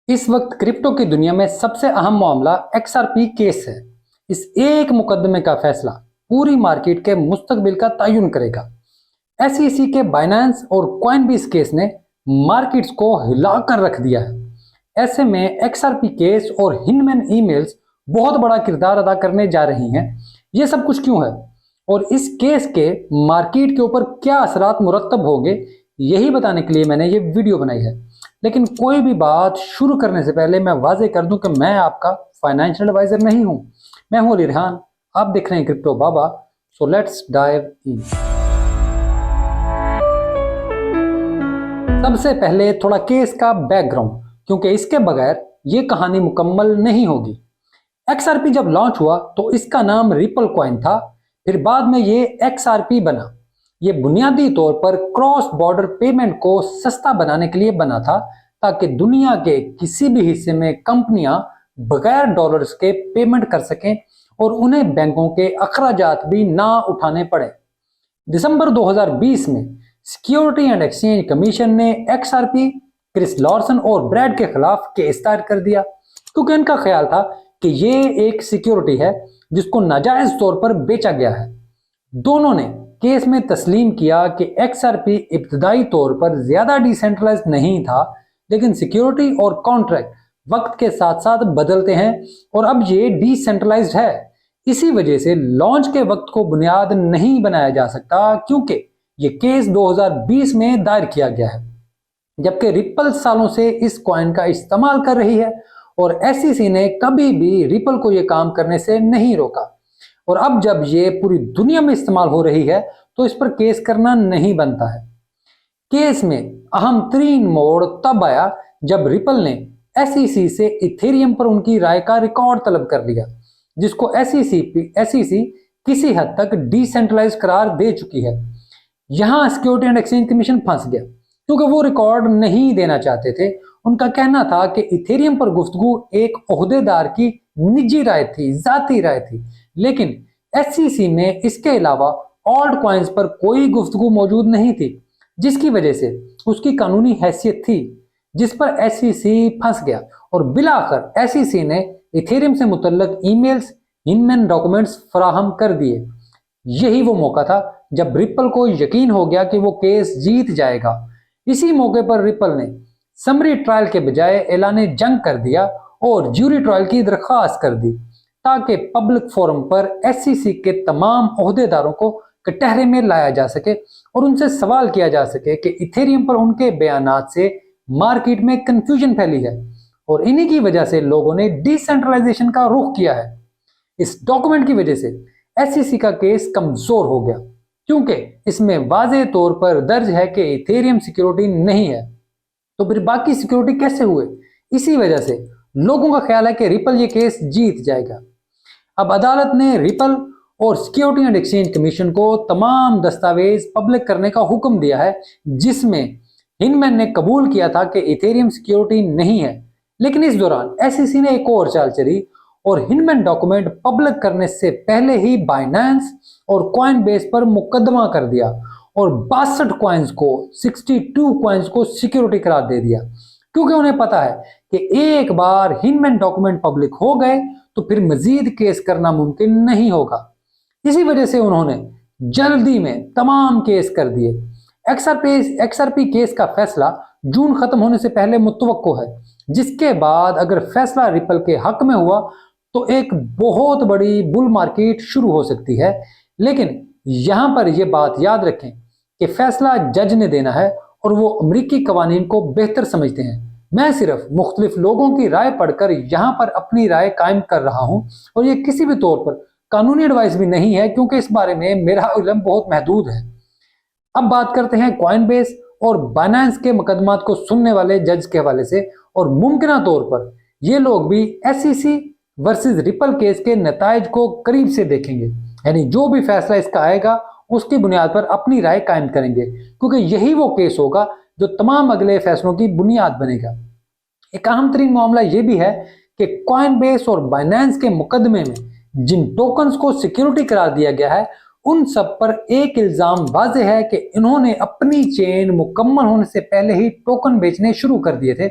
इस वक्त क्रिप्टो की दुनिया में सबसे अहम मामला XRP केस है। इस एक मुकदमे का फैसला पूरी मार्केट के मुस्तकबिल का तयन करेगा। SEC के बाइनेंस और कॉइनबेस केस ने मार्केट्स को हिलाकर रख दिया है। ऐसे में XRP केस और हिनमैन ईमेल्स बहुत बड़ा किरदार अदा करने जा रही हैं। ये सब कुछ क्यों है और इस केस के मार्केट के ऊपर क्या असरात मुरतब होंगे, यही बताने के लिए मैंने ये वीडियो बनाई है। लेकिन कोई भी बात शुरू करने से पहले मैं वाजे कर दूं कि मैं आपका फाइनेंशियल एडवाइजर नहीं हूं। मैं हूं अली रेहान, आप देख रहे हैं crypto Baba. So let's dive in. सबसे पहले थोड़ा केस का बैकग्राउंड, क्योंकि इसके बगैर ये कहानी मुकम्मल नहीं होगी। XRP जब लॉन्च हुआ तो इसका नाम रिपल कॉइन था, फिर बाद में ये XRP बना। ये बुनियादी तौर पर क्रॉस बॉर्डर पेमेंट को सस्ता बनाने के लिए बना था, ताकि दुनिया के किसी भी हिस्से में कंपनियां बगैर डॉलर्स के पेमेंट कर सकें और उन्हें बैंकों के अखराजात भी ना उठाने पड़े। दिसंबर 2020 में सिक्योरिटी एंड एक्सचेंज कमीशन ने XRP, क्रिस लॉर्सन और ब्रैड के खिलाफ केस दायर कर दिया, क्योंकि इनका ख्याल था कि ये एक सिक्योरिटी है जिसको नाजायज तौर पर बेचा गया है। दोनों ने केस में तस्लीम किया कि XRP इब्तदाई तौर पर ज्यादा डिसेंट्रलाइज नहीं था, लेकिन सिक्योरिटी और कॉन्ट्रैक्ट वक्त के साथ साथ बदलते हैं और अब ये डिसेंट्रलाइज्ड है। इसी वजह से लॉन्च के वक्त को बुनियाद नहीं बनाया जा सकता, क्योंकि ये केस 2020 में दायर किया गया है, जबकि रिपल सालों से इस कॉइन का इस्तेमाल कर रही है और SEC ने कभी भी रिपल को ये काम करने से नहीं रोका। और अब जब ये पूरी दुनिया में इस्तेमाल हो रही है तो इस पर केस करना नहीं बनता है। केस में अहम तरीन मोड़ तब आया जब रिपल ने SEC से इथेरियम पर उनकी राय का रिकॉर्ड तलब कर लिया, जिसको SEC किसी हद तक डिसेंट्रलाइज करार दे चुकी है। यहां सिक्योरिटी एंड एक्सचेंज कमीशन फंस गया, क्योंकि वो रिकॉर्ड नहीं देना चाहते थे। उनका कहना था कि इथेरियम पर गुफ्तगू एक ओहदेदार की निजी राय थी, जाती राय थी, लेकिन SEC में इसके अलावा ऑल्ट कॉइन्स पर कोई गुफ्तगू मौजूद नहीं थी, जिसकी वजह से उसकी कानूनी हैसियत थी, जिस पर SEC फंस गया और बिलाखिर SEC ने इथेरियम से मुतल्लक ईमेल्स, हिनमैन डॉक्यूमेंट्स फराहम कर दिए। यही वो मौका था जब रिपल को यकीन हो गया कि वो केस जीत जाएगा। इसी मौके पर रिपल ने समरी ट्रायल के बजाय ऐलान जंग कर दिया और ज्यूरी ट्रायल की दरख्वास्त कर दी, ताकि पब्लिक फोरम पर SEC के तमाम ओहदेदारों को कटहरे में लाया जा सके और उनसे सवाल किया जा सके कि इथेरियम पर उनके बयानात से मार्केट में कंफ्यूजन फैली है और इन्हीं की वजह से लोगों ने डिसेंट्रलाइजेशन का रुख किया है। इस डॉक्यूमेंट की वजह से SEC का केस कमजोर हो गया, क्योंकि इसमें वाज़ेह तौर पर दर्ज है कि इथेरियम सिक्योरिटी नहीं है। तो फिर बाकी सिक्योरिटी कैसे हुए? इसी वजह से लोगों का ख्याल है कि रिपल ये केस जीत जाएगा। अब अदालत ने रिपल और सिक्योरिटी एंड एक्सचेंज कमीशन को तमाम दस्तावेज पब्लिक करने का हुक्म दिया है, जिसमें हिनमैन ने कबूल किया था कि इथेरियम सिक्योरिटी नहीं है। लेकिन इस दौरान SEC ने एक और चाल चली और हिनमैन डॉक्यूमेंट पब्लिक करने से पहले ही बाइनेंस और कॉइनबेस पर मुकदमा कर दिया और 62 कॉइन्स को सिक्योरिटी करार दे दिया, क्योंकि उन्हें पता है कि एक बार हिनमैन डॉक्यूमेंट पब्लिक हो गए तो फिर मजीद केस करना मुमकिन नहीं होगा। इसी वजह से उन्होंने जल्दी में तमाम केस कर दिए। XRP केस का फैसला जून खत्म होने से पहले मुतवक्को है, जिसके बाद अगर फैसला रिपल के हक में हुआ तो एक बहुत बड़ी बुल मार्केट शुरू हो सकती है। लेकिन यहां पर यह बात याद रखें कि फैसला जज ने देना है और वो अमेरिकी कवानीन को बेहतर समझते हैं। मैं सिर्फ मुख्तलिफ लोगों की राय पढ़कर यहाँ पर अपनी राय कायम कर रहा हूँ और ये किसी भी तौर पर कानूनी एडवाइस भी नहीं है, क्योंकि इस बारे में मेरा इल्म बहुत महदूद है। अब बात करते हैं कॉइनबेस और बाइनेंस के मुकदमात को सुनने वाले जज के हवाले से, और मुमकिन तौर पर ये लोग भी SEC वर्सेस रिपल केस के नताइज को करीब से देखेंगे, यानी जो भी फैसला इसका आएगा उसकी बुनियाद पर अपनी राय कायम करेंगे, क्योंकि यही वो केस होगा जो तमाम अगले फैसलों की बुनियाद बनेगा। एक अहम तरीन मामला यह भी है कि कॉइनबेस और बाइनेंस के मुकदमे में जिन टोकन्स को सिक्योरिटी करार दिया गया है, उन सब पर एक इल्जाम वाज़ेह है कि इन्होंने अपनी चेन मुकम्मल होने से पहले ही टोकन बेचने शुरू कर दिए थे।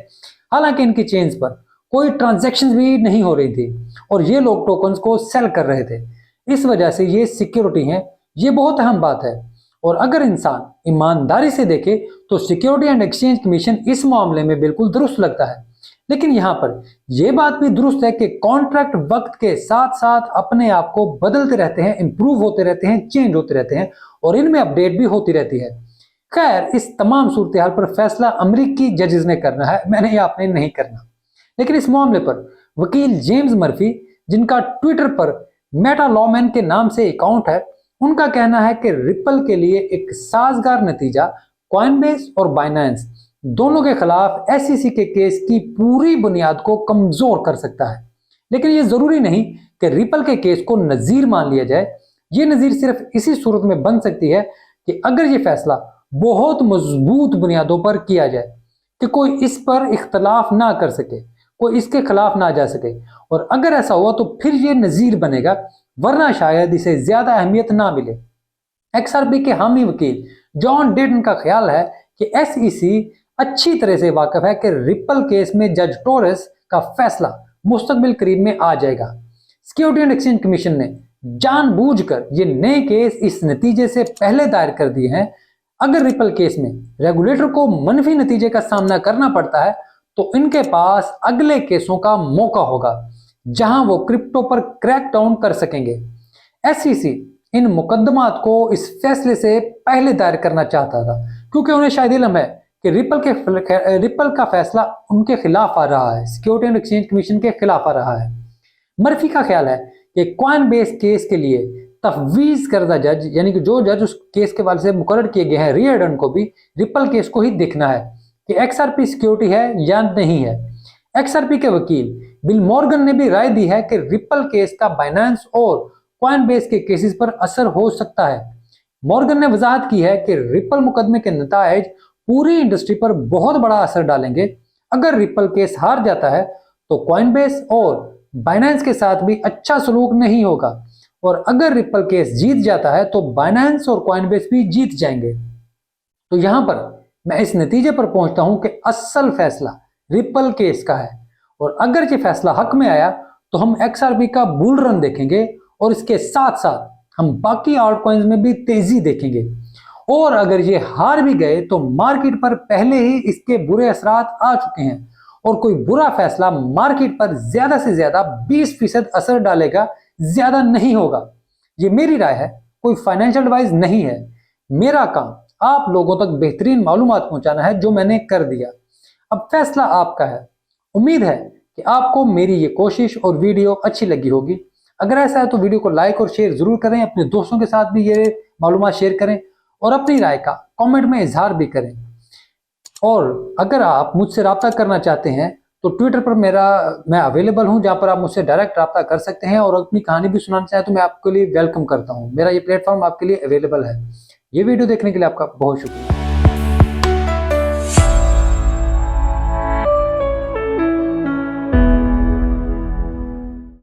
हालांकि इनकी चेन्स पर कोई ट्रांजैक्शन भी नहीं हो रही थी और ये लोग टोकन्स को सेल कर रहे थे। इस वजह से ये सिक्योरिटी है, ये बहुत अहम बात है। और अगर इंसान ईमानदारी से देखे तो सिक्योरिटी एंड एक्सचेंज कमीशन इस मामले में बिल्कुल दुरुस्त लगता है। लेकिन यहाँ पर यह बात भी दुरुस्त है कि कॉन्ट्रैक्ट वक्त के साथ साथ अपने आप को बदलते रहते हैं, इंप्रूव होते रहते हैं, चेंज होते रहते हैं और इनमें अपडेट भी होती रहती है। खैर, इस तमाम सूरत हाल पर फैसला अमेरिकी जजेस ने करना है, मैंने या आपने नहीं करना। लेकिन इस मामले पर वकील जेम्स मर्फी, जिनका ट्विटर पर मेटा लॉमैन के नाम से अकाउंट है, उनका कहना है कि रिपल के लिए एक साजगार नतीजा कॉइनबेस और बाइनेंस दोनों के खिलाफ एसईसी के केस की पूरी बुनियाद को कमजोर कर सकता है। लेकिन यह जरूरी नहीं कि रिपल के केस को नजीर मान लिया जाए। यह नजीर सिर्फ इसी सूरत में बन सकती है कि अगर यह फैसला बहुत मजबूत बुनियादों पर किया जाए कि कोई इस पर इख्तलाफ ना कर सके, कोई इसके खिलाफ ना जा सके। और अगर ऐसा हुआ तो फिर यह नजीर बनेगा, वरना शायद इसे ज्यादा अहमियत ना मिले। एक्सआरपी के हामी वकील जॉन डेटन का ख्याल है कि एसईसी अच्छी तरह से वाकिफ है कि रिपल केस में जज टोरेस का फैसला मुस्तकबिल करीब में आ जाएगा। सिक्योरिटी एंड एक्सचेंज कमीशन ने जानबूझकर ये नए केस इस नतीजे से पहले दायर कर दिए हैं। अगर रिपल केस में रेगुलेटर को मनफी नतीजे का सामना करना पड़ता है तो इनके पास अगले केसों का मौका होगा जहां वो क्रिप्टो पर क्रैक डाउन कर सकेंगे। एसईसी इन मुकदमात को इस फैसले से पहले दायर करना चाहता था क्योंकि उन्हें शायद इल्म है कि रिपल का फैसला उनके खिलाफ आ रहा है, सिक्योरिटी एंड एक्सचेंज कमीशन के खिलाफ आ रहा है। मर्फी का ख्याल है कि कॉइनबेस केस के लिए तफवीज करदा जज, यानी कि जो जज उस केस के वाले से मुकर्रर किए गए हैं, रियर्डन को भी रिपल केस को ही देखना है कि एक्सआरपी सिक्योरिटी है या नहीं है। एक्सआरपी के वकील बिल मॉर्गन ने भी राय दी है कि रिपल केस का बाइनेंस और कॉइनबेस के केसेस पर असर हो सकता है। मॉर्गन ने वजाहत की है कि रिपल मुकदमे के नतायज पूरी इंडस्ट्री पर बहुत बड़ा असर डालेंगे। अगर रिपल केस हार जाता है तो कॉइनबेस और बाइनेंस के साथ भी अच्छा सलूक नहीं होगा और अगर रिपल केस जीत जाता है तो बाइनेंस और कॉइनबेस भी जीत जाएंगे। तो यहां पर मैं इस नतीजे पर पहुंचता हूं कि असल फैसला रिपल केस का है और अगर ये फैसला हक में आया तो हम एक्सआरपी का बुल रन देखेंगे और इसके साथ साथ हम बाकी आल्ट कॉइन्स में भी तेजी देखेंगे। और अगर ये हार भी गए तो मार्केट पर पहले ही इसके बुरे असरात आ चुके हैं और कोई बुरा फैसला मार्केट पर ज्यादा से ज्यादा 20% असर डालेगा, ज्यादा नहीं होगा। ये मेरी राय है, कोई फाइनेंशियल एडवाइस नहीं है। मेरा काम आप लोगों तक बेहतरीन मालूमात पहुंचाना है, जो मैंने कर दिया। अब फैसला आपका है। उम्मीद है कि आपको मेरी ये कोशिश और वीडियो अच्छी लगी होगी। अगर ऐसा है तो वीडियो को लाइक और शेयर जरूर करें, अपने दोस्तों के साथ भी ये मालूमात शेयर करें और अपनी राय का कमेंट में इजहार भी करें। और अगर आप मुझसे रब्ता करना चाहते हैं तो ट्विटर पर मैं अवेलेबल हूं, जहां पर आप मुझसे डायरेक्ट रब्ता कर सकते हैं और अपनी कहानी भी सुनाना चाहें तो मैं आपके लिए वेलकम करता हूं। मेरा ये प्लेटफॉर्म आपके लिए अवेलेबल है। ये वीडियो देखने के लिए आपका बहुत शुक्रिया।